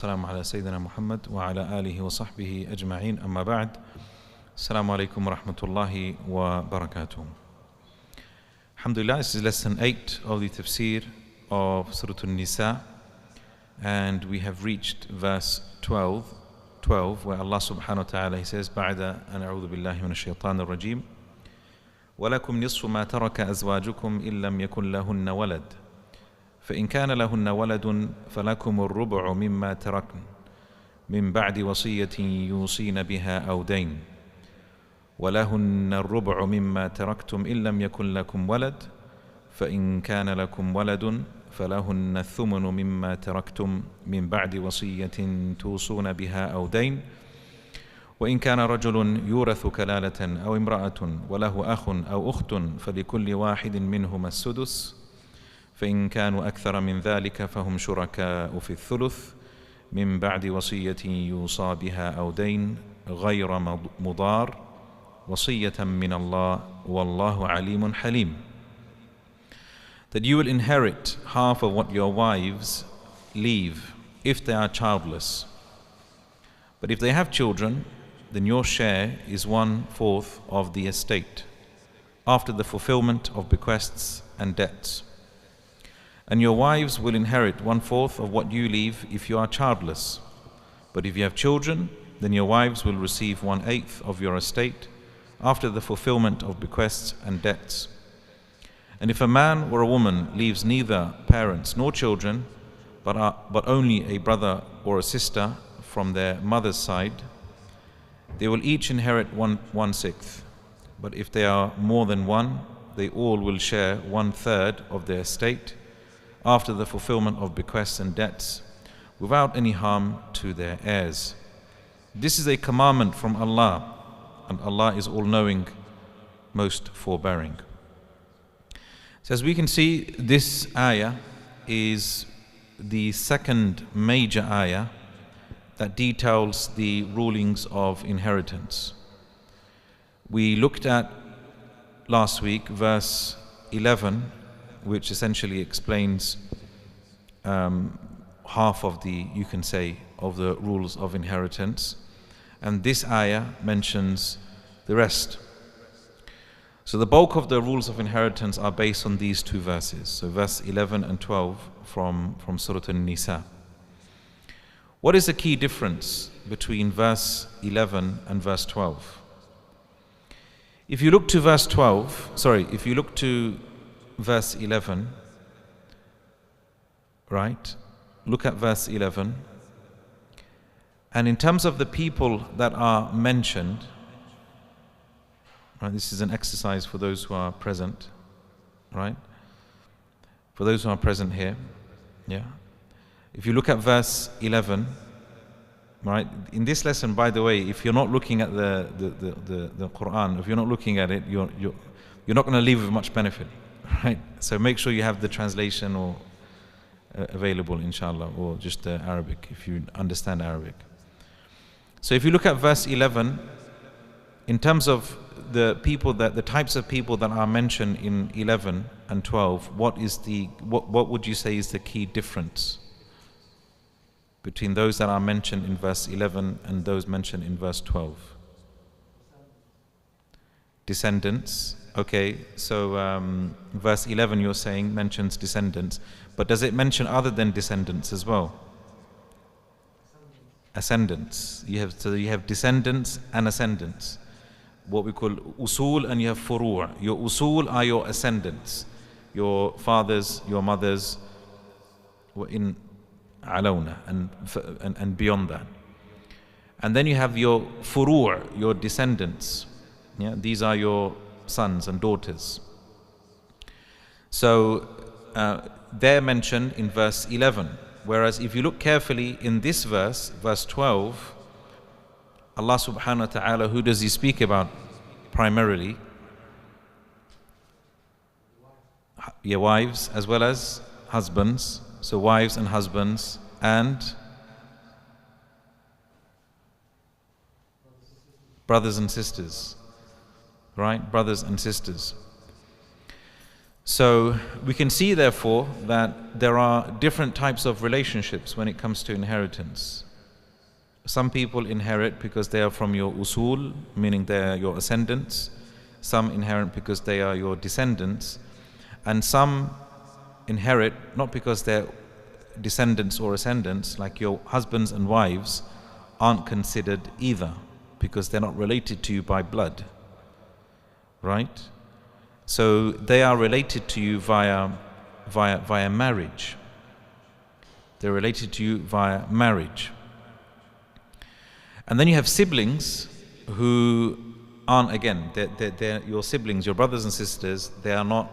السلام على سيدنا محمد وعلى آله وصحبه أجمعين أما بعد السلام عليكم ورحمة الله وبركاته. Alhamdulillah, this is lesson 8 of the Tafseer of Surah An-Nisa, and we have reached verse 12 where Allah subhanahu wa ta'ala he says بعد أن أعوذ بالله من الشيطان الرجيم ولكم نصف ما ترك أزواجكم إن لم يكن لهن ولد فإن كان لهن ولد فلكم الربع مما تركن من بعد وصية يوصين بها أو دين ولهن الربع مما تركتم إن لم يكن لكم ولد فإن كان لكم ولد فلهن الثمن مما تركتم من بعد وصية توصون بها أو دين وإن كان رجل يورث كلالة أو امرأة وله أخ أو أخت فلكل واحد منهما السدس فإن كانوا أكثر من ذلك فهم شركاء في الثلث من بعد وصية يوصى بها أو دين غير مضار وصية من الله والله عليم حليم. That you will inherit half of what your wives leave if they are childless. But if they have children, then your share is 1/4 of the estate after the fulfillment of bequests and debts. And your wives will inherit 1/4 of what you leave if you are childless. But if you have children, then your wives will receive 1/8 of your estate after the fulfillment of bequests and debts. And if a man or a woman leaves neither parents nor children, but only a brother or a sister from their mother's side, they will each inherit 1/6. But if they are more than one, they all will share 1/3 of their estate after the fulfillment of bequests and debts, without any harm to their heirs. This is a commandment from Allah, and Allah is all-knowing, most forbearing. So as we can see, this ayah is the second major ayah that details the rulings of inheritance. We looked at last week verse 11, which essentially explains half of the, you can say, of the rules of inheritance. And this ayah mentions the rest. So the bulk of the rules of inheritance are based on these two verses. So verse 11 and 12 from Surah An-Nisa. What is the key difference between verse 11 and verse 12? If you look to verse 11, right? Look at verse 11. And in terms of the people that are mentioned, right? This is an exercise for those who are present, right? For those who are present here, yeah. If you look at verse 11, right? In this lesson, by the way, if you're not looking at the Qur'an, if you're not looking at it, you're not going to leave with much benefit, right? So make sure you have the translation or available, inshallah, or just the Arabic if you understand Arabic. So if you look at verse 11, in terms of the types of people that are mentioned in 11 and 12, what would you say is the key difference between those that are mentioned in verse 11 and those mentioned in verse 12? Descendants. Okay, so verse 11 you're saying mentions descendants, but does it mention other than descendants as well? Ascendants. You have descendants and ascendants, what we call usul, and you have furu'. Your usul are your ascendants, your fathers, your mothers, in alawna and beyond that. And then you have your furu', your descendants. Yeah, these are your sons and daughters. So they're mentioned in verse 11. Whereas if you look carefully in this verse, verse 12, Allah subhanahu wa ta'ala, who does he speak about primarily? Your wives as well as husbands. So wives and husbands and brothers and sisters. Right? Brothers and sisters. So we can see therefore that there are different types of relationships when it comes to inheritance. Some people inherit because they are from your usul, meaning they are your ascendants. Some inherit because they are your descendants. And some inherit not because they're descendants or ascendants, like your husbands and wives aren't considered either, because they're not related to you by blood. Right? So they are related to you via marriage. They're related to you via marriage. And then you have siblings who aren't, again, they're your siblings, your brothers and sisters. They are not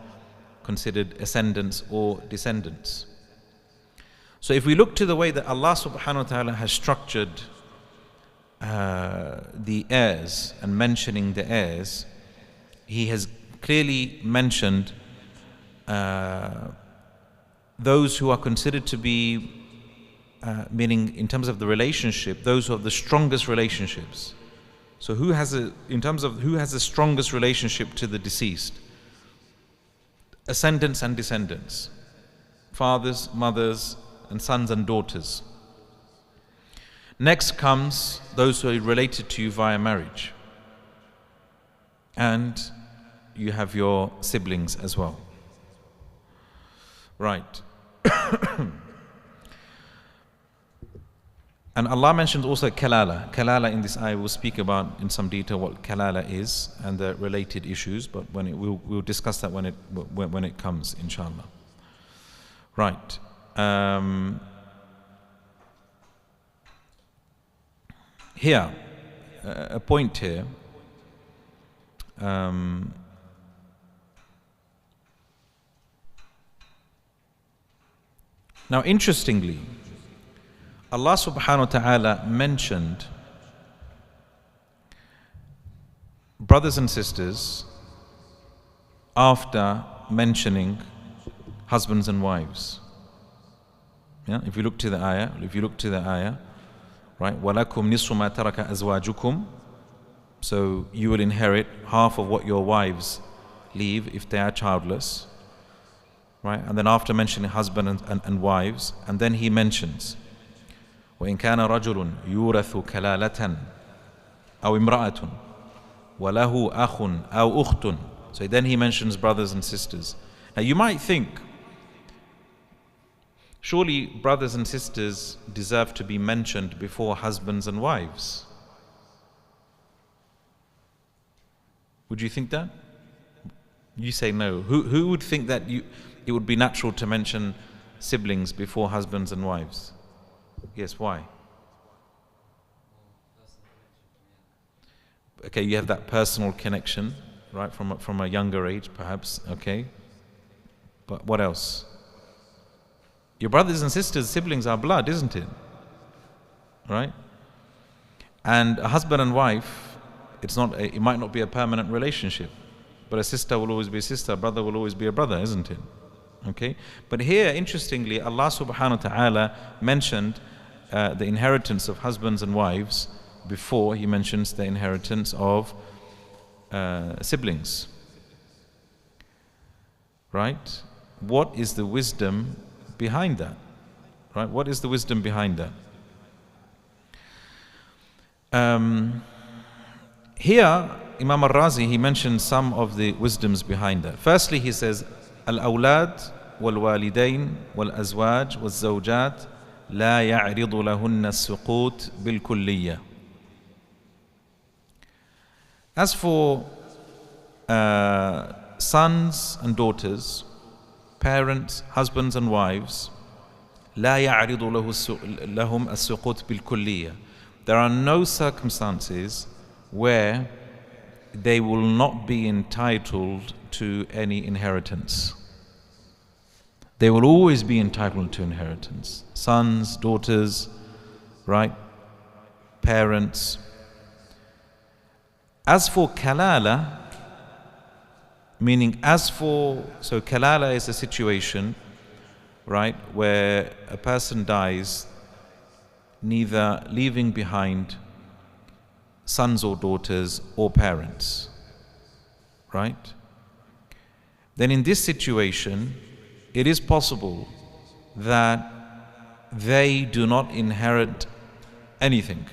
considered ascendants or descendants. So if we look to the way that Allah subhanahu wa ta'ala has structured the heirs and mentioning the heirs, He has clearly mentioned those who are considered to be, meaning in terms of the relationship, those who have the strongest relationships. So in terms of who has the strongest relationship to the deceased? Ascendants and descendants, fathers, mothers, and sons and daughters. Next comes those who are related to you via marriage. And you have your siblings as well. Right. And Allah mentions also Kalala. Kalala in this ayah we'll speak about in some detail what Kalala is and the related issues, but we'll discuss that when it comes, inshallah. Right. Here, a point here. Now, interestingly, Allah subhanahu wa ta'ala mentioned brothers and sisters after mentioning husbands and wives. Yeah? If you look to the ayah, right? وَلَكُمْ نِصْفُ مَا تَرَكَ أَزْوَاجُكُمْ. So you will inherit half of what your wives leave if they are childless. Right? And then after mentioning husband and wives, and then he mentions وَإِنْ كَانَ رَجُلٌ يُورَثُ كَلَالَةً أَوْ إِمْرَأَةٌ وَلَهُ أَخٌ أَوْ أُخْتٌ. So then he mentions brothers and sisters. Now you might think, surely brothers and sisters deserve to be mentioned before husbands and wives. Would you think that? You say no. Who would think that it would be natural to mention siblings before husbands and wives? Yes, why? Okay, you have that personal connection, right, from a younger age, perhaps, okay. But what else? Your brothers and sisters, siblings are blood, isn't it? Right? And a husband and wife, it might not be a permanent relationship, but a sister will always be a sister, a brother will always be a brother, isn't it? Okay? But here, interestingly, Allah subhanahu wa ta'ala mentioned the inheritance of husbands and wives before he mentions the inheritance of siblings. Right? What is the wisdom behind that? Right? What is the wisdom behind that? Here, Imam al-Razi, he mentions some of the wisdoms behind that. Firstly, he says, Al-awlad wal-walidain wal-azwaj wal-zawjat la ya'ridu lahunna as-suqut bil-kulliyya. As for sons and daughters, parents, husbands and wives, la ya'ridu lahum as-suqut bil-kulliyya. There are no circumstances where they will not be entitled to any inheritance. They will always be entitled to inheritance. Sons, daughters, right? Parents. As for Kalala, so Kalala is a situation, right, where a person dies neither leaving behind sons or daughters or parents, right? then in this situation, it is possible that they do not inherit anything.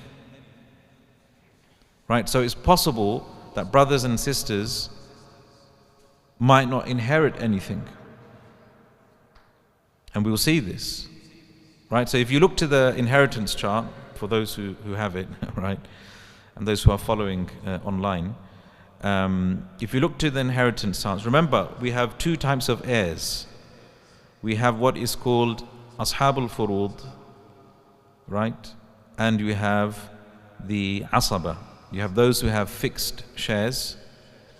Right? So it's possible that brothers and sisters might not inherit anything. And we will see this. Right? So if you look to the inheritance chart, for those who have it, right, and those who are following online, if you look to the inheritance charts, remember we have two types of heirs. We have what is called Ashabul Furud, right? And you have the Asaba. You have those who have fixed shares,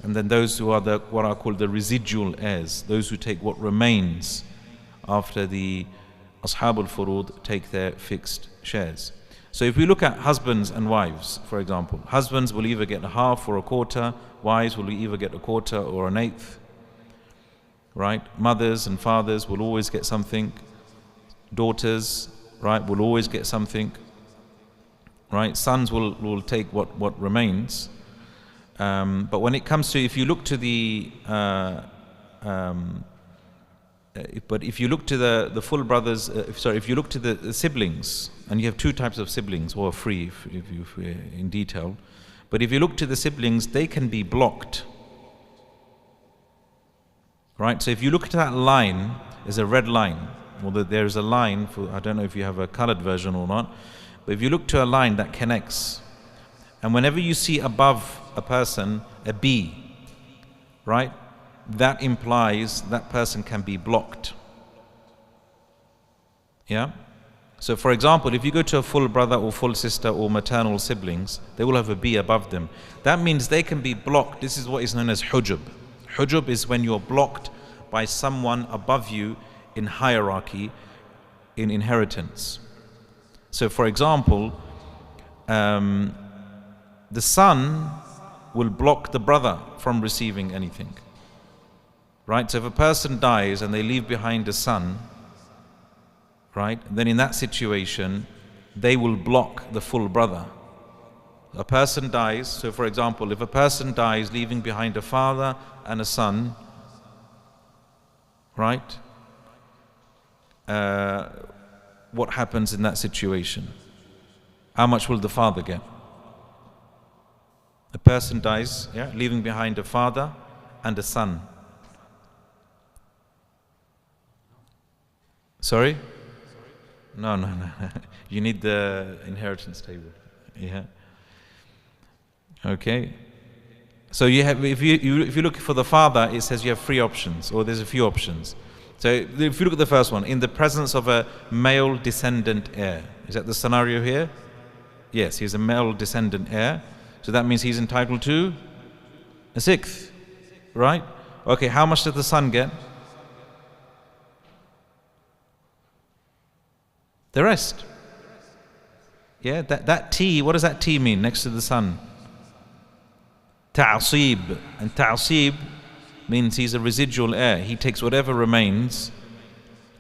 and then those who are what are called the residual heirs, those who take what remains after the Ashabul Furud take their fixed shares. So if we look at husbands and wives, for example, husbands will either get a half or a quarter, wives will either get a quarter or an eighth, right? Mothers and fathers will always get something. Daughters, right, will always get something, right? Sons will take what remains. But when it comes to, if you look to the if you look to the full brothers, if you look to the siblings, and you have two types of siblings, or three if you in detail, but if you look to the siblings, they can be blocked. Right? So if you look at that line, there's a red line, or there's a line for, I don't know if you have a colored version or not, but if you look to a line that connects, and whenever you see above a person a B, right, that implies that person can be blocked. Yeah? So for example, if you go to a full brother or full sister or maternal siblings, they will have a B above them. That means they can be blocked. This is what is known as hujub. Hujub is when you're blocked by someone above you in hierarchy, in inheritance. So for example, the son will block the brother from receiving anything. Right? So if a person dies and they leave behind a son, right, then in that situation, they will block the full brother. A person dies, so for example, if a person dies leaving behind a father and a son, right, what happens in that situation? How much will the father get? A person dies, yeah, leaving behind a father and a son. Sorry? No. You need the inheritance table. Yeah. Okay. So you have, if you look for the father, it says you have three options, or there's a few options. So if you look at the first one, in the presence of a male descendant heir, is that the scenario here? Yes, he's a male descendant heir. So that means he's entitled to a sixth, right? Okay, how much does the son get? The rest. Yeah, that T, what does that T mean next to the son? Ta'asib. And ta'asib means he's a residual heir. He takes whatever remains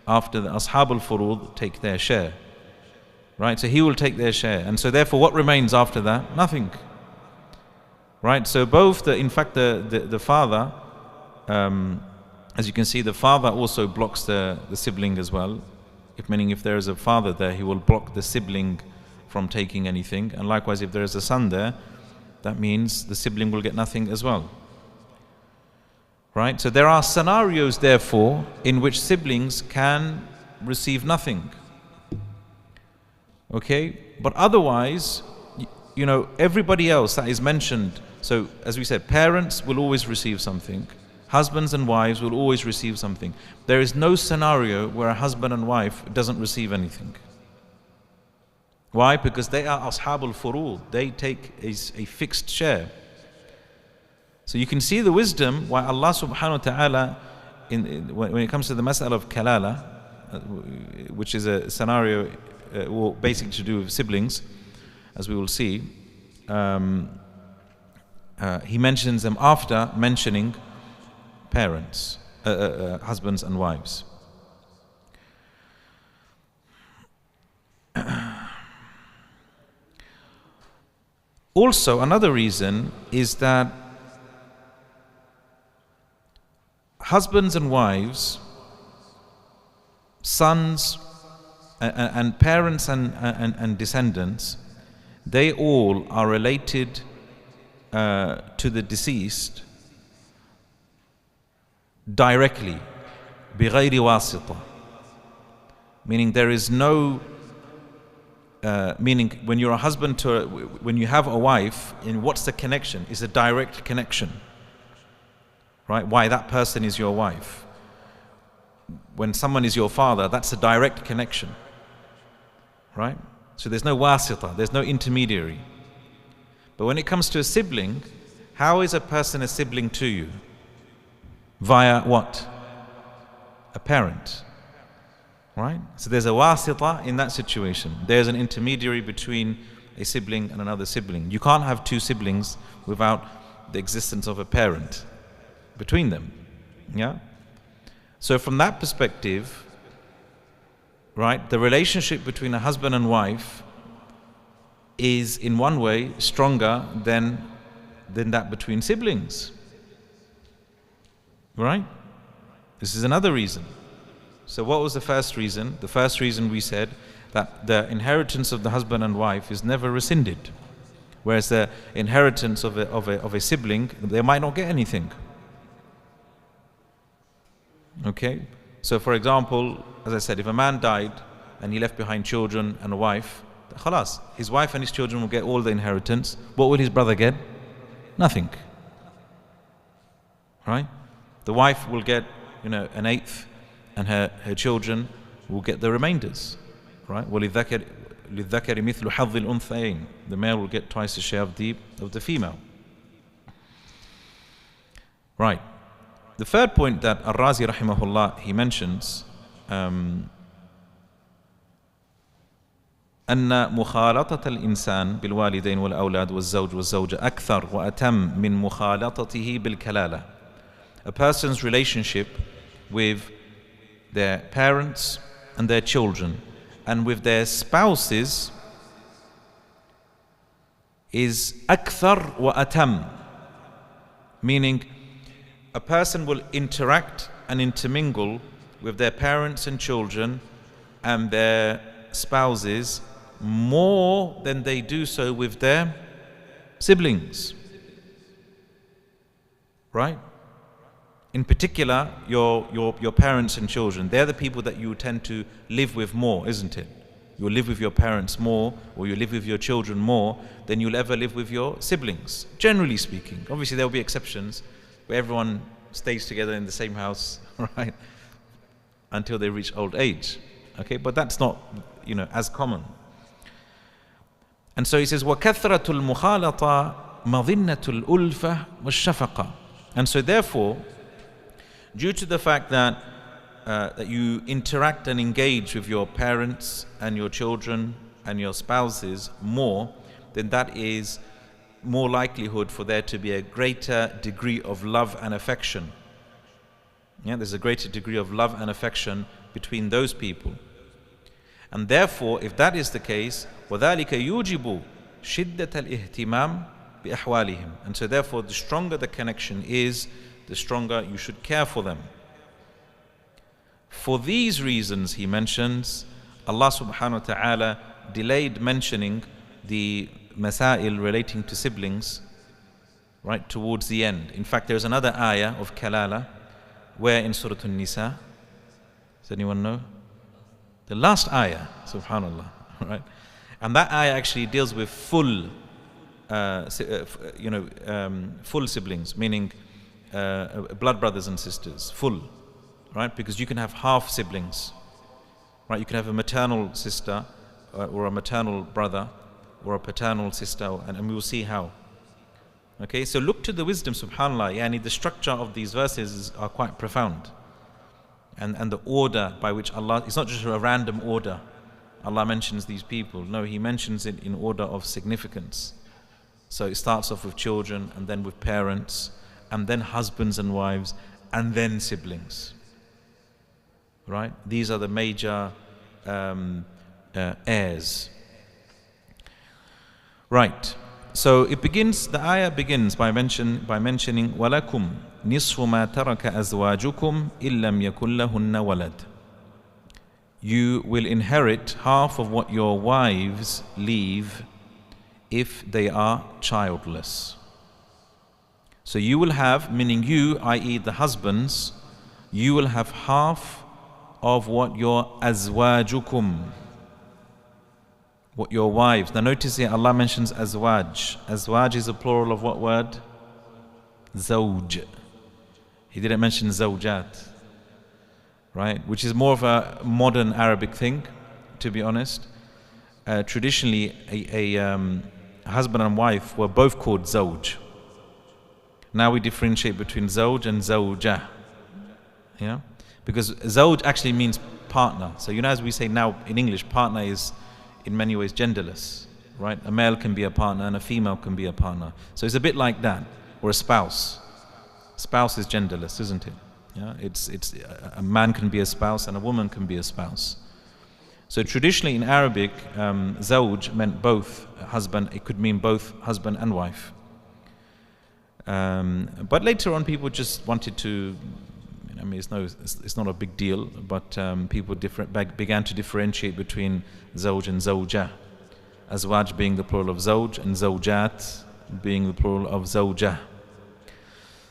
after the Ashabul Furud take their share. Right, so he will take their share. And so therefore what remains after that? Nothing. Right, so both, in fact the father, as you can see, the father also blocks the sibling as well. Meaning if there is a father there, he will block the sibling from taking anything. And likewise, if there is a son there, that means the sibling will get nothing as well. Right? So there are scenarios, therefore, in which siblings can receive nothing. Okay? But otherwise, you know, everybody else that is mentioned, so as we said, parents will always receive something. Husbands and wives will always receive something. There is no scenario where a husband and wife doesn't receive anything. Why? Because they are Ashabul Furud. They take a fixed share. So you can see the wisdom why Allah subhanahu wa ta'ala, when it comes to the mas'ala of Kalala, which is a scenario basically to do with siblings, as we will see, He mentions them after mentioning parents, husbands and wives. Also, another reason is that husbands and wives, sons and parents and descendants, they all are related to the deceased directly, بغير واسطة, meaning there is no meaning when you're a husband to when you have a wife, in what's the connection? It's a direct connection, right? Why that person is your wife. When someone is your father, that's a direct connection, right? So there's no wasita, there's no intermediary. But when it comes to a sibling, how is a person a sibling to you? Via what? A parent, right? So there's a wasita in that situation. There's an intermediary between a sibling and another sibling. You can't have two siblings without the existence of a parent between them, yeah? So from that perspective, right, the relationship between a husband and wife is in one way stronger than that between siblings, right? This is another reason. So what was the first reason? The first reason we said that the inheritance of the husband and wife is never rescinded, whereas the inheritance of a sibling, they might not get anything. Okay, so for example, as I said, if a man died and he left behind children and a wife, khalas, his wife and his children will get all the inheritance. What will his brother get? Nothing. Right? The wife will get, an eighth, and her children will get the remainders. Right? وَلِلذَّكَرِ مِثْلُ حَظِّ الْأُنْثَيَيْنِ. The male will get twice the share of the female. Right. The third point that Ar-Razi rahimahullah he mentions, أن مخالطة الإنسان بالوالدين والأولاد والزوج والزوجة أكثر وأتم من مخالطته بالكلالة. A person's relationship with their parents and their children and with their spouses is أكثر وأتم, meaning a person will interact and intermingle with their parents and children and their spouses more than they do so with their siblings. Right? In particular, your parents and children, they're the people that you tend to live with more, isn't it? You'll live with your parents more, or you live with your children more than you'll ever live with your siblings, generally speaking. Obviously, there will be exceptions where everyone stays together in the same house, right, until they reach old age. Okay, but that's not, as common. And so he says, وَكَثْرَةُ الْمُخَالَطَةِ مَظِنَّةُ الْأُلْفَةِ وَالشَّفَقَةِ. And so therefore, due to the fact that you interact and engage with your parents and your children and your spouses more, then that is more likelihood for there to be a greater degree of love and affection. Yeah, there's a greater degree of love and affection between those people. And therefore, if that is the case, وَذَلِكَ يُوجِبُ شِدَّةَ الْإِهْتِمَامِ بِأَحْوَالِهِمْ. And so therefore, the stronger the connection is, the stronger you should care for them. For these reasons, he mentions, Allah subhanahu wa ta'ala delayed mentioning the masail relating to siblings, right, towards the end. In fact, there's another ayah of Kalala, where in Surah An-Nisa, does anyone know? The last ayah, subhanallah, right? And that ayah actually deals with full siblings, meaning blood brothers and sisters, full, right? Because you can have half siblings, right? You can have a maternal sister or a maternal brother or a paternal sister, and we will see how. Okay, so look to the wisdom, subhanAllah. Yani the structure of these verses are quite profound. And the order by which Allah, it's not just a random order. Allah mentions these people. No, He mentions it in order of significance. So it starts off with children, and then with parents, and then husbands and wives, and then siblings. Right? These are the major heirs. Right. So it begins, the ayah begins by mentioning وَلَكُمْ نِصْفُ مَا تَرَكَ أَزْوَاجُكُمْ إِن لَمْ يَكُنْ لَهُنَّ وَلَدٌ. You will inherit half of what your wives leave if they are childless. So you will have, meaning you, i.e. the husbands, you will have half of what your azwajukum, what your wives. Now notice here Allah mentions azwaj. Azwaj is a plural of what word? Zawj. He didn't mention zawjat, right? Which is more of a modern Arabic thing, to be honest. Traditionally, a husband and wife were both called zawj. Now we differentiate between zawj and zawjah. Yeah? Because zawj actually means partner. So you know, as we say now in English, partner is in many ways genderless, right? A male can be a partner and a female can be a partner. So it's a bit like that, or a spouse. Spouse is genderless, isn't it? Yeah, it's a man can be a spouse and a woman can be a spouse. So traditionally in Arabic, zawj meant both husband. It could mean both husband and wife. But later on, people just wanted to. I mean, it's not a big deal, but people began to differentiate between zawj and zawjah. Azwaj being the plural of zawj and zawjat being the plural of zawjah.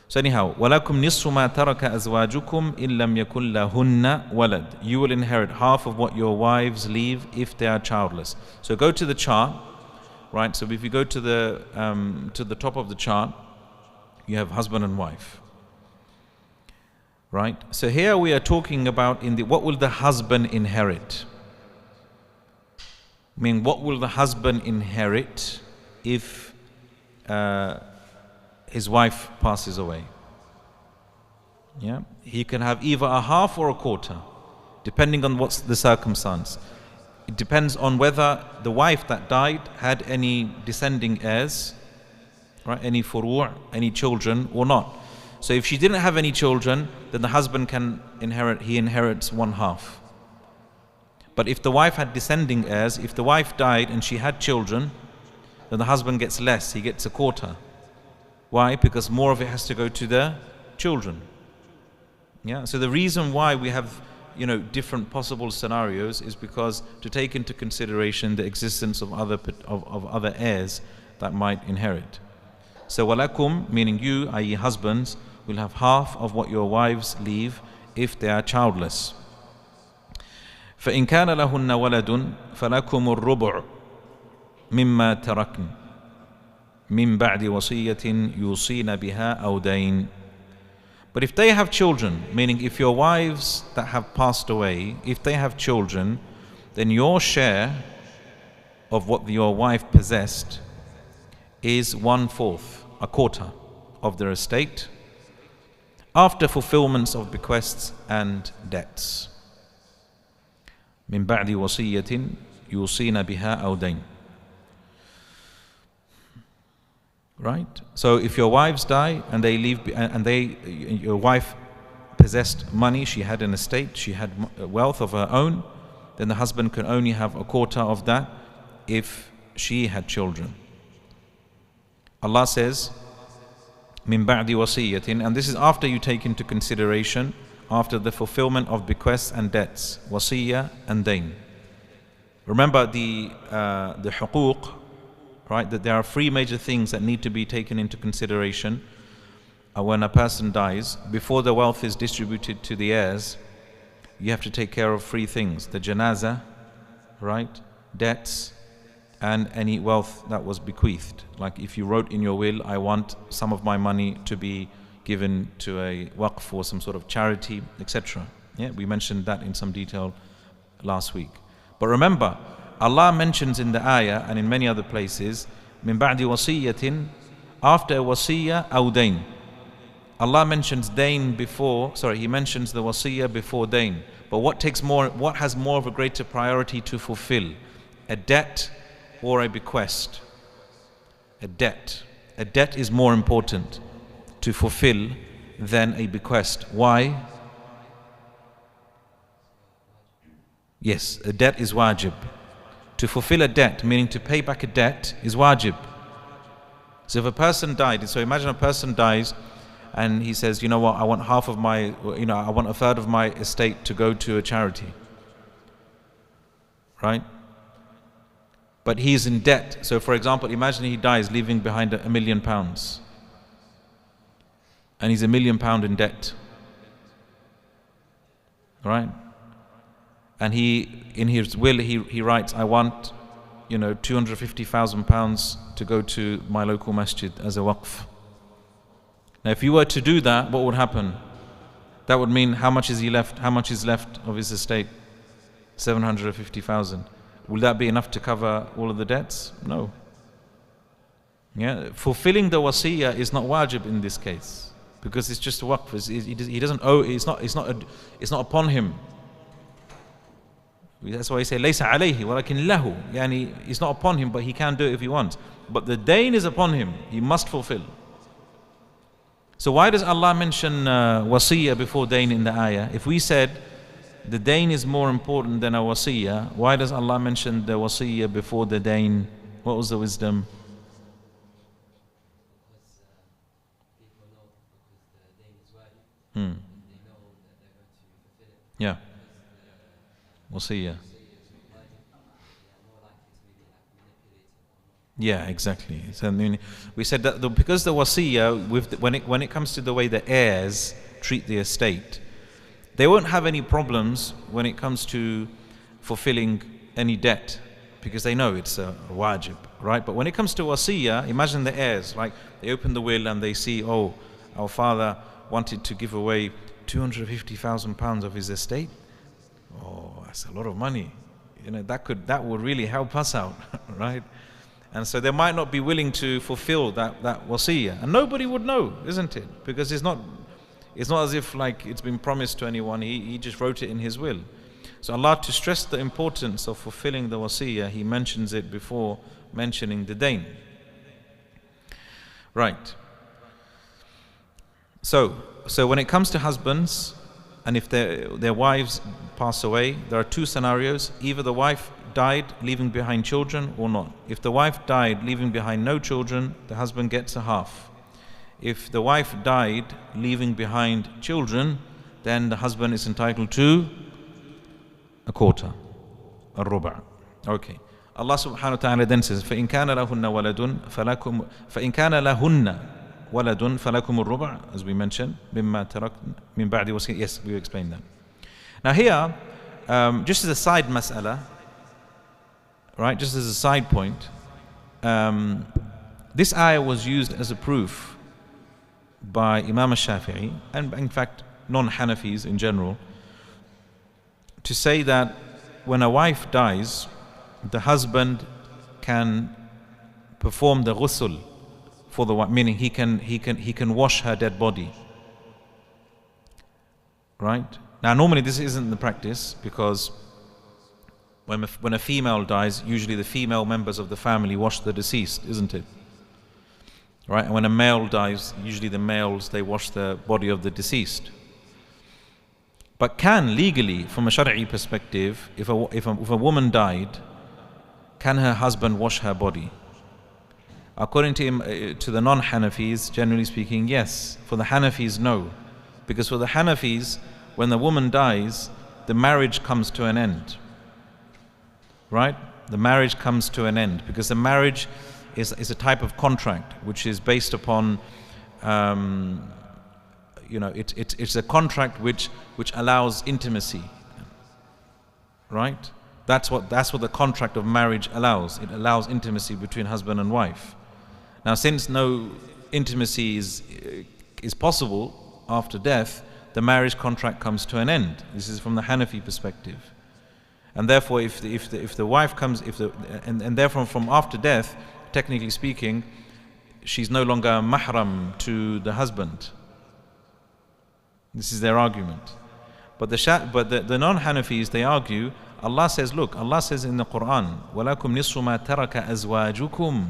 So anyhow, وَلَكُمْ نِصْفُ مَا تَرَكَ أَزْوَاجُكُمْ إِن لَمْ يَكُنْ لَهُنَّ وَلَدٌ. You will inherit half of what your wives leave if they are childless. So go to the chart, right? So if you go to the top of the chart, you have husband and wife. Right? So here we are talking about what will the husband inherit? I mean, what will the husband inherit if his wife passes away? Yeah? He can have either a half or a quarter, depending on what's the circumstance. It depends on whether the wife that died had any descending heirs, right? Any furu', any children or not. So if she didn't have any children, then the husband can inherit, he inherits one half. But if the wife had descending heirs, if the wife died and she had children, then the husband gets less, he gets a quarter. Why? Because more of it has to go to the children. Yeah. So the reason why we have, different possible scenarios is because to take into consideration the existence of other heirs that might inherit. So walakum, meaning you, i.e. husbands, will have half of what your wives leave if they are childless. فَإِنْ كَانَ لَهُنَّ وَلَدٌ فَلَكُمُ الرُّبُعُ مِمَّا تَرَكْنَ مِنْ بَعْدِ وَصِيَّةٍ يُوصِينَ بِهَا أَوْ دَيْنٍ. But if they have children, meaning if your wives that have passed away, if they have children, then your share of what your wife possessed is 1/4, a quarter of their estate, after fulfillments of bequests and debts. من بعد وصية يوصين بها أو دين. Right? So if your wives die and your wife possessed money, she had an estate, she had wealth of her own, then the husband can only have a quarter of that if she had children. Allah says, min ba'di wasiyatin, and this is after you take into consideration, after the fulfillment of bequests and debts, wasiyya and dain. Remember the huquq, right? That there are 3 major things that need to be taken into consideration when a person dies. Before the wealth is distributed to the heirs, you have to take care of 3 things: the janazah, right? Debts, and any wealth that was bequeathed. Like if you wrote in your will, I want some of my money to be given to a waqf or some sort of charity, etc. Yeah, we mentioned that in some detail last week. But remember, Allah mentions in the ayah and in many other places, min ba'di wasiyatin, after wasiyya aw dain. Allah mentions dain before, He mentions the wasiyya before dain. But what has more of a greater priority to fulfill? A debt or a bequest? A debt. A debt is more important to fulfill than a bequest. Why? Yes, a debt is wajib. To fulfill a debt, meaning to pay back a debt, is wajib. So if a person died, so imagine a person dies and he says, you know what, I want half of my, I want a third of my estate to go to a charity. Right? But he's in debt. So for example, imagine he dies leaving behind £1 million. And he's £1 million in debt. Right? And he, in his will, he writes, I want, £250,000 to go to my local masjid as a waqf. Now if you were to do that, what would happen? That would mean how much is left of his estate? 750,000. Will that be enough to cover all of the debts? No. Yeah, fulfilling the wasiyah is not wajib in this case, because it's just a waqf. He doesn't owe. It's not upon him. That's why he say laysa alayhi walakin lahu. Yani it's not upon him, but he can do it if he wants. But the dain is upon him. He must fulfill. So why does Allah mention wasiyah before dain in the ayah? If we said the dain is more important than a wasiyah, why does Allah mention the wasiyah before the dain? What was the wisdom? Yeah. Wasiyah. Yeah, exactly. So we said that because the wasiyah, when it comes to the way the heirs treat the estate, they won't have any problems when it comes to fulfilling any debt, because they know it's a wajib, right? But when it comes to wasiyah, imagine the heirs, right? They open the will and they see, oh, our father wanted to give away £250,000 of his estate. Oh, that's a lot of money. That would really help us out, right? And so they might not be willing to fulfill that wasiyah, and nobody would know, isn't it? Because it's not as if like it's been promised to anyone. He just wrote it in his will. So Allah, to stress the importance of fulfilling the wasiyah, He mentions it before mentioning the dain. Right. So when it comes to husbands, and if their wives pass away, there are two scenarios. Either the wife died leaving behind children or not. If the wife died leaving behind no children, the husband gets a half. If the wife died leaving behind children, then the husband is entitled to a quarter, a ruba'. Okay. Allah subhanahu wa ta'ala then says, فَإِنْ كَانَ لَهُنَّ وَلَدٌ فَلَكُمُ الرُّبَعُ, as we mentioned, مِمَّا تَرَكْ مِنْ بَعْدِ وَصِيَّةٍ. Yes, we explained that. Now here, just as a side mas'ala, right, just as a side point, this ayah was used as a proof by Imam al-Shafi'i, and in fact non-Hanafis in general, to say that when a wife dies, the husband can perform the ghusl for the wife, meaning he can wash her dead body. Right? Now normally this isn't the practice, because when a female dies, usually the female members of the family wash the deceased, isn't it? Right? And when a male dies, usually the males, they wash the body of the deceased. But can legally, from a Shari'i perspective, if a woman died, can her husband wash her body? According to the non-Hanafis, generally speaking, yes. For the Hanafis, no. Because for the Hanafis, when the woman dies, the marriage comes to an end. Right? The marriage comes to an end, because the marriage is a type of contract which is based upon, it's a contract which allows intimacy. Right? That's what the contract of marriage allows. It allows intimacy between husband and wife. Now, since no intimacy is possible after death, the marriage contract comes to an end. This is from the Hanafi perspective. And therefore, if the wife comes, and therefore from after death, technically speaking, she's no longer mahram to the husband. This is their argument. But the non-Hanafis, they argue, Allah says, look, Allah says in the Qur'an, وَلَكُمْ نِصُّ مَا تَرَكَ أَزْوَاجُكُمْ.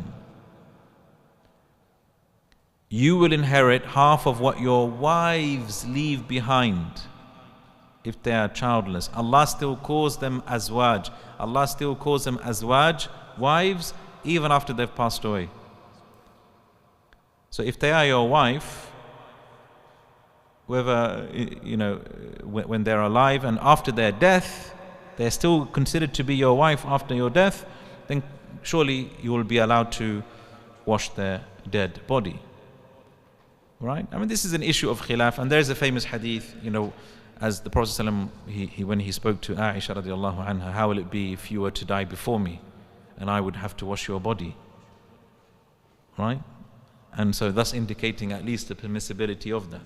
You will inherit half of what your wives leave behind if they are childless. Allah still calls them azwaj. Allah still calls them azwaj, wives, even after they've passed away. So if they are your wife, whether, when they're alive and after their death, they're still considered to be your wife after your death, then surely you will be allowed to wash their dead body. Right? I mean, this is an issue of khilaf, and there's a famous hadith, as the Prophet ﷺ, when he spoke to Aisha radiallahu anha, how will it be if you were to die before me and I would have to wash your body? Right? And so thus indicating at least the permissibility of that.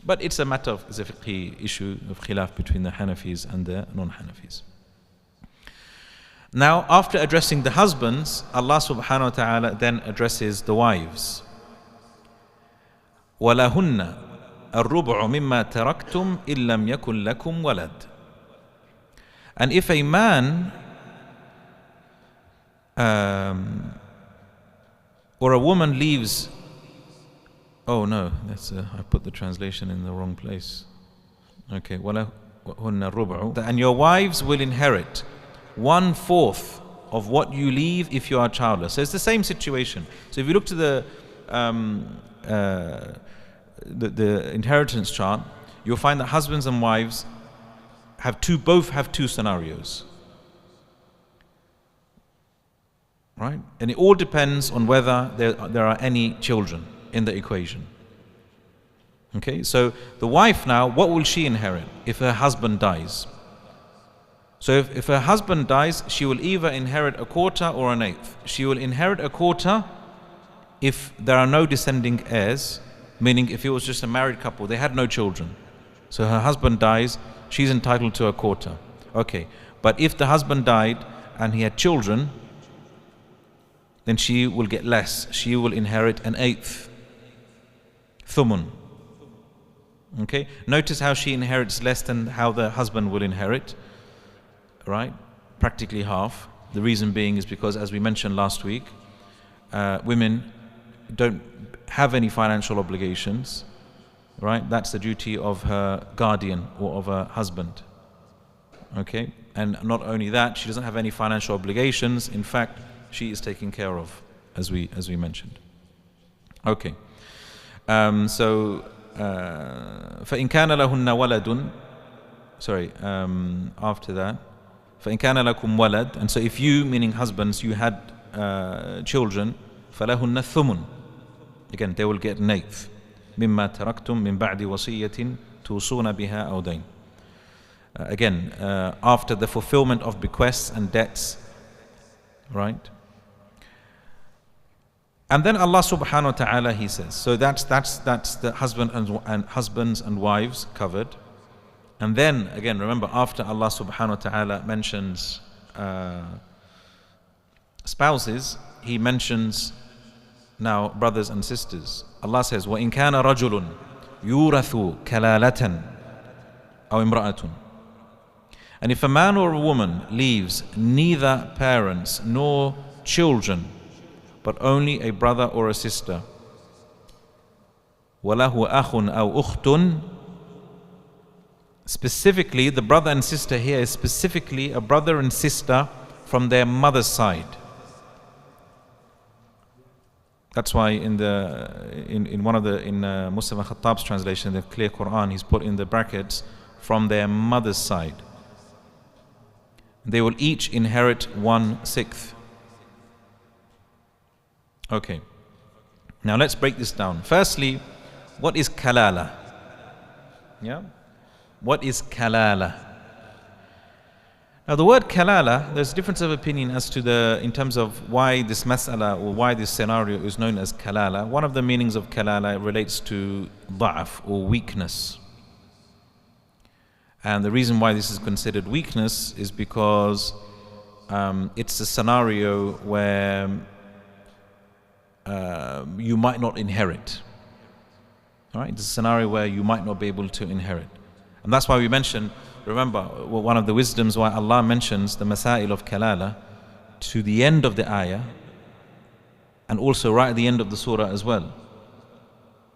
But it's a matter of, it's a fiqhi issue of khilaf between the Hanafis and the non-Hanafis. Now, after addressing the husbands, Allah subhanahu wa ta'ala then addresses the wives. وَلَهُنَّ الرُّبُعُ مِمَّا تَرَكْتُمْ إِن لَّمْ يَكُن لَكُمْ وَلَدٌ. And if a man or a woman leaves, oh no, I put the translation in the wrong place. Okay, وَلَهُنَّ الرُّبُعُ. And your wives will inherit 1/4 of what you leave if you are childless. So it's the same situation. So if you look to the inheritance chart, you'll find that husbands and wives both have two scenarios. Right? And it all depends on whether there are any children in the equation. Okay, so the wife now, what will she inherit if her husband dies? So if her husband dies, she will either inherit 1/4 or 1/8. She will inherit 1/4 if there are no descending heirs, meaning if it was just a married couple, they had no children. So her husband dies, she's entitled to 1/4. Okay, but if the husband died and he had children, then she will get less. She will inherit 1/8. Thumun. Okay, notice how she inherits less than how the husband will inherit. Right? Practically half. The reason being is because, as we mentioned last week, women don't have any financial obligations. Right? That's the duty of her guardian or of her husband. Okay? And not only that, she doesn't have any financial obligations. In fact, she is taken care of, as we mentioned. Okay. فإن كان لهن ولد. Sorry. After that. فإن كان لكم ولد. And so if you, meaning husbands, you had children, فلهن الثمن. Again, they will get 1/8. مما تركتم من بعد وصية توصون بها أو دين. Again, after the fulfillment of bequests and debts. Right? And then Allah subhanahu wa ta'ala, He says, so that's the husbands and wives covered. And then again, remember, after Allah subhanahu wa ta'ala mentions spouses, He mentions now brothers and sisters. Allah says, وَإِن كَانَ رَجُلٌ يُورَثُ كَلَالَةً أَوْ إِمْرَأَةٌ. And if a man or a woman leaves neither parents nor children, but only a brother or a sister, وَلَهُ أَخٌ أَوْ أُخْتٌ. Specifically, the brother and sister here is specifically a brother and sister from their mother's side. That's why in Mustafa Khattab's translation, the clear Qur'an, he's put in the brackets, from their mother's side. They will each inherit 1/6. Okay. Now let's break this down. Firstly, what is Kalala? Yeah? What is Kalala? Now the word Kalala, there's a difference of opinion as to in terms of why this mas'ala or why this scenario is known as Kalala. One of the meanings of Kalala relates to da'af or weakness. And the reason why this is considered weakness is because it's a scenario where you might not inherit. All right? It's a scenario where you might not be able to inherit. And that's why we mentioned, remember, one of the wisdoms why Allah mentions the masail of Kalala to the end of the ayah and also right at the end of the surah as well.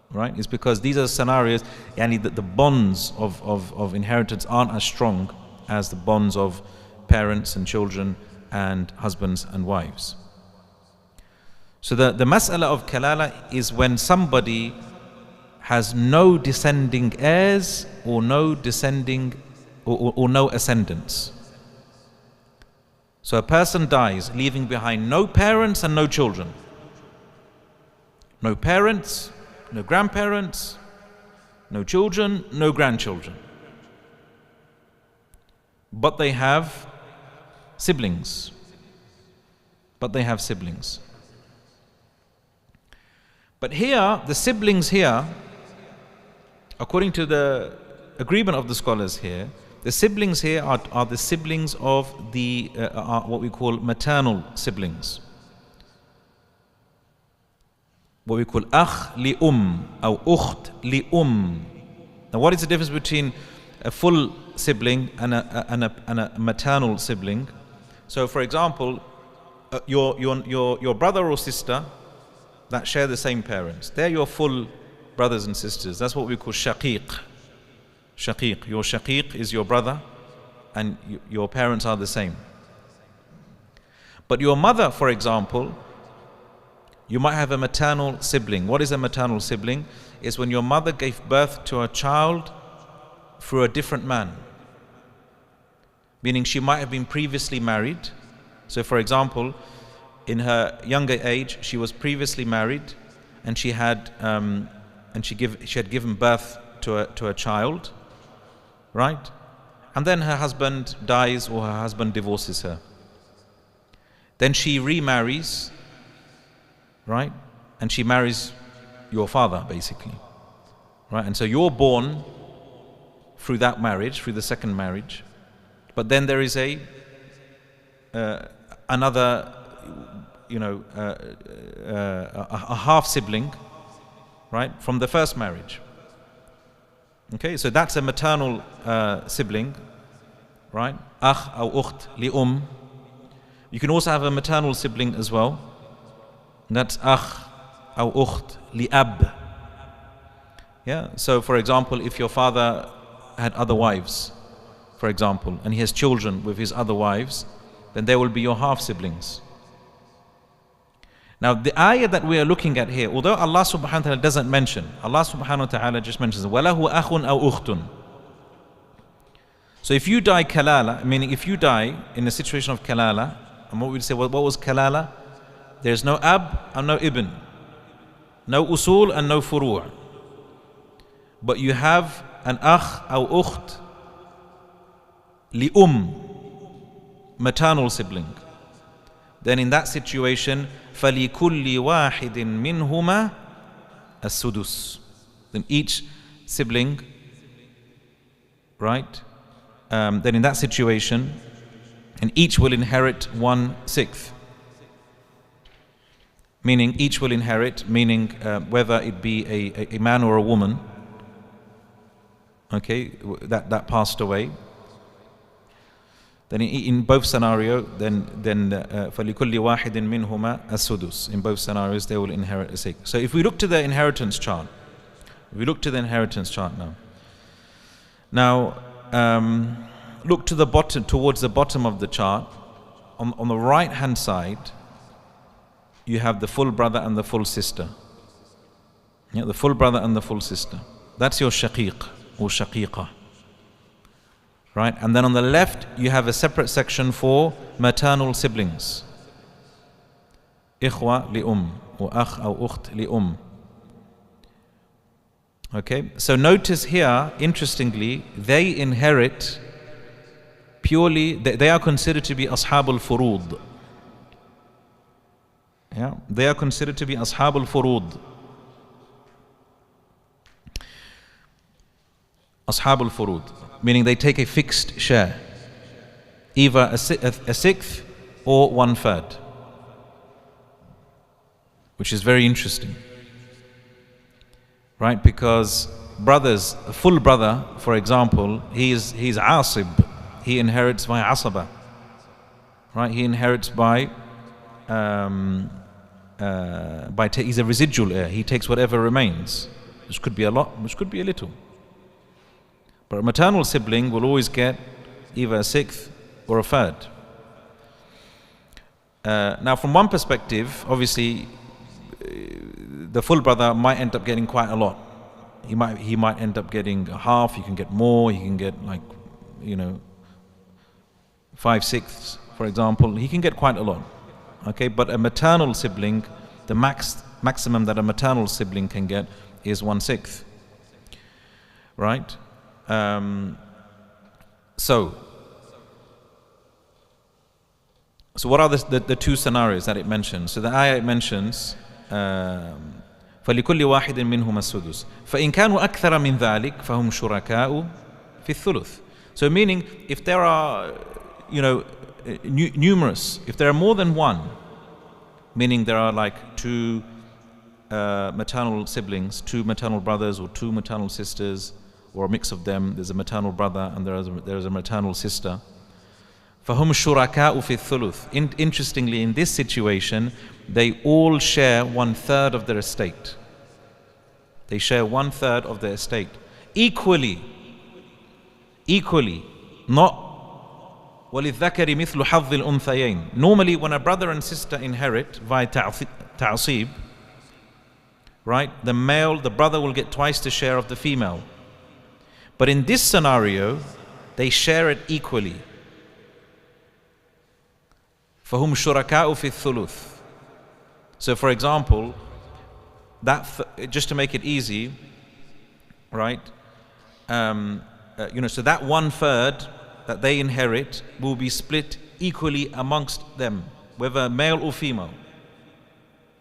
Right? It's because these are scenarios, the bonds of inheritance aren't as strong as the bonds of parents and children and husbands and wives. So the mas'ala of kalala is when somebody has no descending heirs or no descending or no ascendants. So a person dies leaving behind no parents and no children. No parents, no grandparents, no children, no grandchildren. But they have siblings. But here, the siblings here, according to the agreement of the scholars here, the siblings here are the siblings of the are what we call maternal siblings. What we call akh li or ukht li Now what is the difference between a full sibling and a maternal sibling? So for example, your brother or sister that share the same parents, they're your full brothers and sisters. That's what we call shaqiq. Your shaqiq is your brother and your parents are the same. But your mother, for example, you might have a maternal sibling. What is a maternal sibling? It's when your mother gave birth to a child through a different man. Meaning she might have been previously married. So for example, in her younger age, she was previously married and she had given birth to a child, right? And then her husband dies or her husband divorces her. Then she remarries, right? And she marries your father, basically, right? And so you're born through that marriage, through the second marriage. But then there is another, a half sibling, right, from the first marriage. Okay, so that's a maternal sibling, right? Akh or ukht li You can also have a maternal sibling as well. And that's akh or ukht li ab. Yeah. So for example, if your father had other wives, for example, and he has children with his other wives, then they will be your half siblings. Now the ayah that we are looking at here, although Allah subhanahu wa ta'ala doesn't mention, Allah subhanahu wa ta'ala just mentions وَلَهُ أَخٌ أَوْ أُخْتٌ. So if you die kalala, meaning if you die in a situation of kalala, and what we'd say, what was kalala? There's no ab and no ibn, no usul and no furu'. But you have an akh or ukht li maternal sibling. Then in that situation, فَلِكُلِّ وَاحِدٍ مِّنْهُمَا السُّدُسُ. Then each sibling, right? Then in that situation, and each will inherit 1/6. Meaning each will inherit, meaning whether it be a man or a woman, okay, that passed away. Then in both scenarios, then فَلِكُلِّ وَاحِدٍ مِّنْهُمَا السُّدُسُ. In both scenarios, they will inherit a 6. So if we look to the inheritance chart, now, look to the bottom, towards the bottom of the chart. On the right hand side, you have the full brother and the full sister. Yeah, the full brother and the full sister. That's your shaqiq or shaqiqah. Right? And then on the left, you have a separate section for maternal siblings. Ikhwa li or akh or ukht li Okay, so notice here, interestingly, they inherit purely, they are considered to be ashabul furud. Yeah, they are considered to be ashabul furud. Ashabul furud, meaning they take a fixed share, either a 6th or 1/3, which is very interesting, right? Because brothers, a full brother, for example, he's asib, he inherits by asaba, right? He inherits he's a residual heir. He takes whatever remains, which could be a lot, which could be a little. But a maternal sibling will always get either a 6th or a 1/3. Now from one perspective, obviously, the full brother might end up getting quite a lot. He might end up getting half, he can get more, he can get like, 5/6, for example. He can get quite a lot. Okay, but a maternal sibling, the maximum that a maternal sibling can get is 1/6. Right? So what are the two scenarios that it mentions? So the ayah mentions فَلِكُلِّ وَاحِدٍ مِّنْهُمَا السُّدُسُ فَإِنْ كَانُوا أَكْثَرَ مِنْ ذَلِكَ فَهُمْ شُرَكَاءُ فِي الثُّلُثِ. So meaning, if there are, numerous, if there are more than one, meaning there are like two maternal siblings, two maternal brothers or two maternal sisters, or a mix of them, there's a maternal brother and there is a maternal sister. فَهُمْ شُرَكَاءُ فِي الثُّلُثِ. Interestingly, in this situation, they all share 1/3 of their estate. They share 1/3 of their estate. Equally, not وَلِلذَّكَرِ مِثْلُ حَظِّ الْأُنْثَيَيْنِ. Normally, when a brother and sister inherit via ta'asib, right, the brother will get twice the share of the female. But in this scenario, they share it equally. فَهُمْ شُرَكَاءُ فِي الثُّلُثِ. So for example, just to make it easy, right, so that 1/3 that they inherit will be split equally amongst them, whether male or female,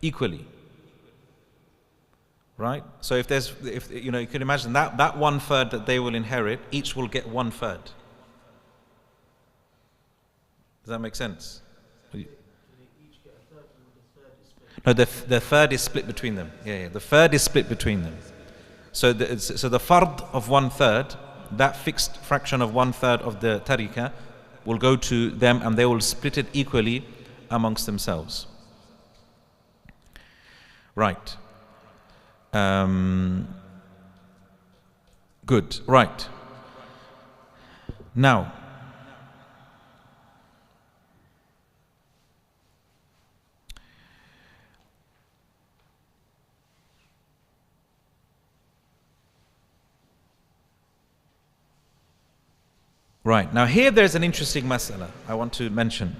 equally. Right? So if you can imagine that 1/3 that they will inherit, each will get 1/3. Does that make sense? No, the third is split between them. Yeah, the third is split between them. So the fard of 1/3, that fixed fraction of 1/3 of the tarika, will go to them and they will split it equally amongst themselves. Right. Good. Right. Now, here there's an interesting mas'ala I want to mention.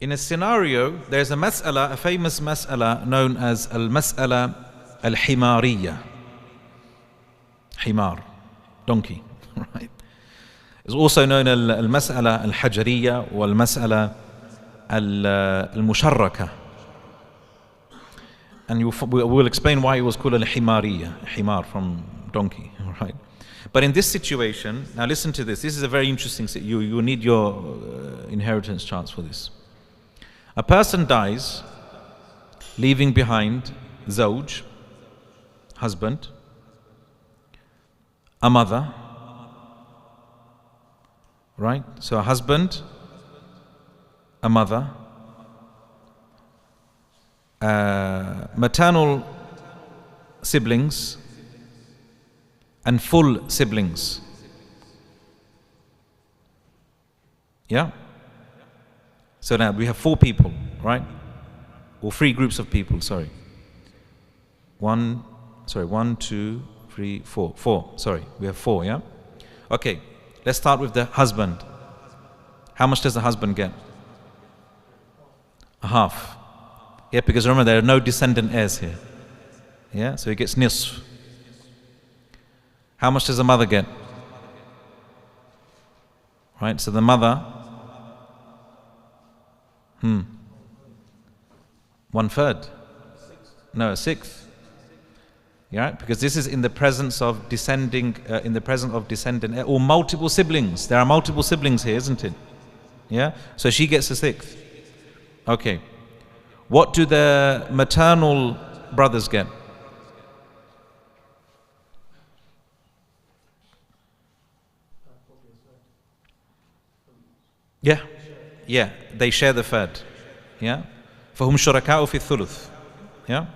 In a scenario, there's a mas'ala, a famous mas'ala known as al-mas'ala al-himariyya. Himar, donkey, right? It's also known as al-mas'ala al-hajariyya or al-mas'ala al-musharraka. And we'll explain why it was called al-himariyya, himar from donkey, right? But in this situation, now listen to this. This is a very interesting. You need your inheritance charts for this. A person dies, leaving behind zawj, husband, a mother, right? So a husband, a mother, maternal siblings, and full siblings. Yeah? So now we have 4 people, right? Or 3 groups of people, sorry. 1, 2, 3, 4. 4, sorry. We have 4, yeah? Okay, let's start with the husband. How much does the husband get? A half. Yeah, because remember, there are no descendant heirs here. Yeah, so he gets nisf. How much does the mother get? Right, so the mother, 1/3. No, 1/6. Yeah, because this is in the presence of descendant or multiple siblings. There are multiple siblings here, isn't it? Yeah, so she gets a 1/6. Okay. What do the maternal brothers get? Yeah, they share the third. Yeah, فهم شركاء في الثلث. Yeah.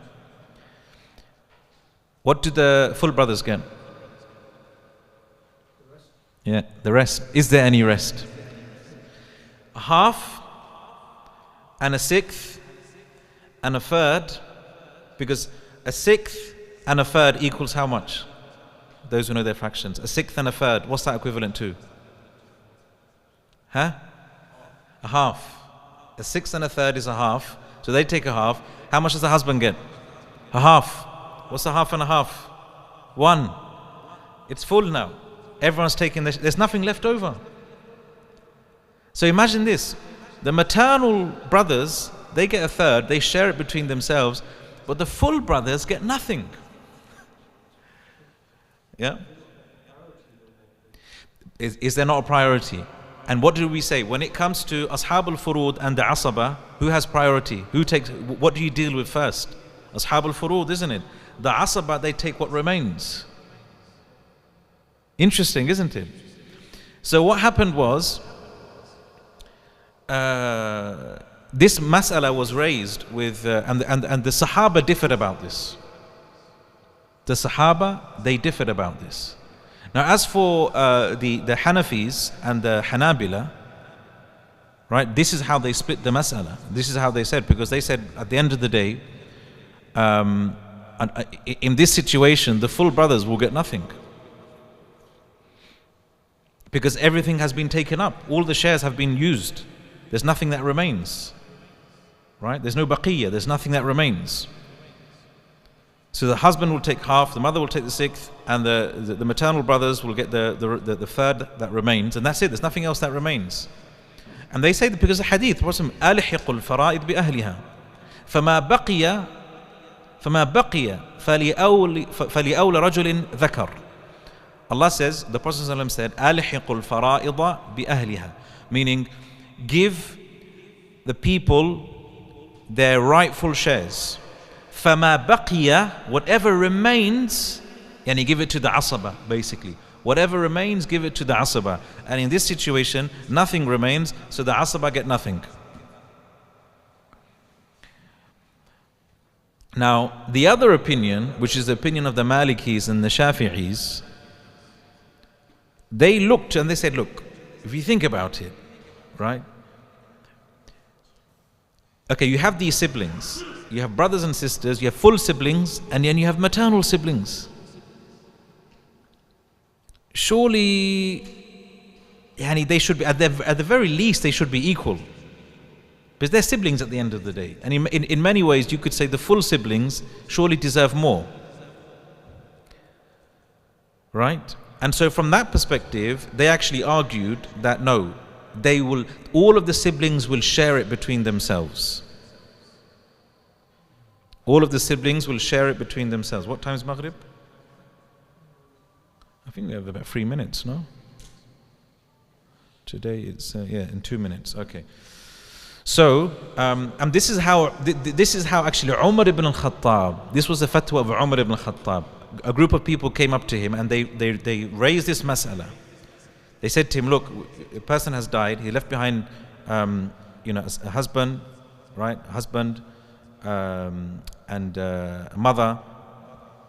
What do the full brothers get? Yeah, the rest. Is there any rest? Half, and a sixth and a third, because a sixth and a third equals how much? Those who know their fractions. A sixth and a third, what's that equivalent to? A half. A sixth and a third is a half. So they take a half. How much does the husband get? A half. What's a half and a half? 1. It's full now. Everyone's taking this. There's nothing left over. So imagine this. The maternal brothers, they get a third. They share it between themselves. But the full brothers get nothing. Yeah? Is there not a priority? And what do we say? When it comes to Ashab al-Furud and the Asaba, who has priority? Who takes, what do you deal with first? Ashab al-Furud, isn't it? The Asaba, they take what remains. Interesting, isn't it? So what happened was, this mas'ala was raised with, and the Sahaba differed about this. The Sahaba, they differed about this. Now as for the Hanafis and the Hanabila, right, this is how they split the mas'ala. This is how they said, because they said at the end of the day, in this situation, the full brothers will get nothing. Because everything has been taken up. All the shares have been used. There's nothing that remains. Right? There's no baqiyya, there's nothing that remains. So the husband will take half, the mother will take the sixth, and the maternal brothers will get the third that remains, and that's it, there's nothing else that remains. And they say that because the hadith, أَلْحِقُ الْفَرَائِض بِأَهْلِهَا فَمَا بَقِيَ فَلِأَوْلَ رَجُلٍ ذَكَرٍ. Allah says, the Prophet ﷺ said, أَلْحِقُ الْفَرَائِضَ بِأَهْلِهَا, meaning give the people their rightful shares. فَمَا بَقِيَ, whatever remains, yani give it to the asaba, basically. Whatever remains, give it to the asaba. And in this situation, nothing remains, so the asaba get nothing. Now, the other opinion, which is the opinion of the Malikis and the Shafi'is, they looked and they said, look, if you think about it, right? Okay, you have these siblings. You have brothers and sisters, you have full siblings, and then you have maternal siblings. Surely, they should be, at the very least, they should be equal. Because they're siblings at the end of the day. And in many ways, you could say the full siblings surely deserve more. Right? And so from that perspective, they actually argued that no, all of the siblings will share it between themselves. All of the siblings will share it between themselves. What time is Maghrib? I think we have about 3 minutes, no? Today it's, in 2 minutes, okay. So, and this is how actually Umar ibn al-Khattab, this was the fatwa of Umar ibn al-Khattab. A group of people came up to him and they raised this mas'ala. They said to him, look, a person has died, he left behind, a husband, right? Husband, and a mother,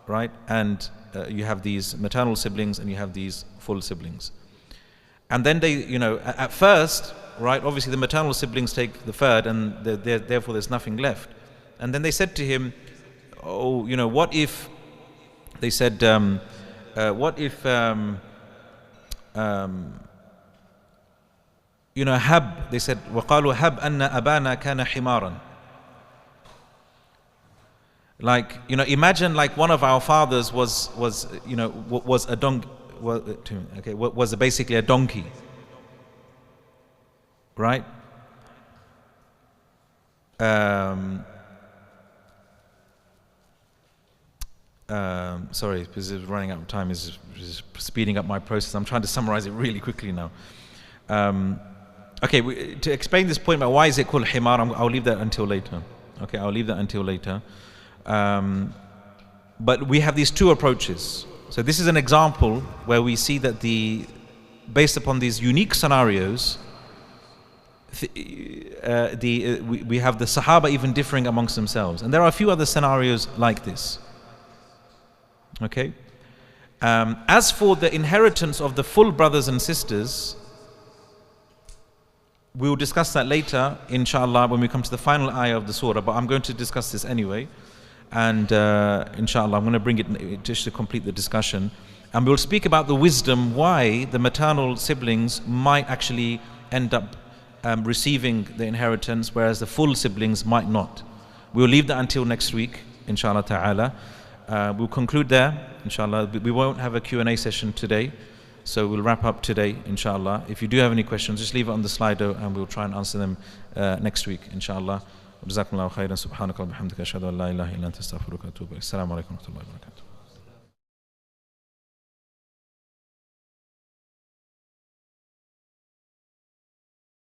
right? And you have these maternal siblings and you have these full siblings. And then they, at first, right, obviously the maternal siblings take the third and therefore there's nothing left. And then they said to him, oh, what if, they said, what if, Hab, they said, وَقَالُوا هَبْ أَنَّ أَبَانَا كَانَ حِمَارًا. Like, imagine like one of our fathers was a donkey, was basically a donkey. Right? Sorry, because it's running out of time, is speeding up my process. I'm trying to summarize it really quickly now. Okay, to explain this point about why is it called himar, I'll leave that until later. Okay, I'll leave that until later. But we have these two approaches. So this is an example where we see that based upon these unique scenarios, we have the Sahaba even differing amongst themselves. And there are a few other scenarios like this. Okay? As for the inheritance of the full brothers and sisters, We will discuss that later, inshallah, when we come to the final ayah of the surah, but I'm going to discuss this anyway. And inshallah, I'm going to bring it just to complete the discussion. And we'll speak about the wisdom why the maternal siblings might actually end up receiving the inheritance, whereas the full siblings might not. We'll leave that until next week, inshallah ta'ala. We'll conclude there, inshallah. We won't have a Q&A session today. So we'll wrap up today, inshallah. If you do have any questions, just leave it on the Slido and we'll try and answer them next week, inshallah. جزاكم الله خيرا سبحانك اللهم وبحمدك أشهد أن لا إله إلا أنت أستغفرك وأتوب إليك. السلام عليكم ورحمة الله وبركاته.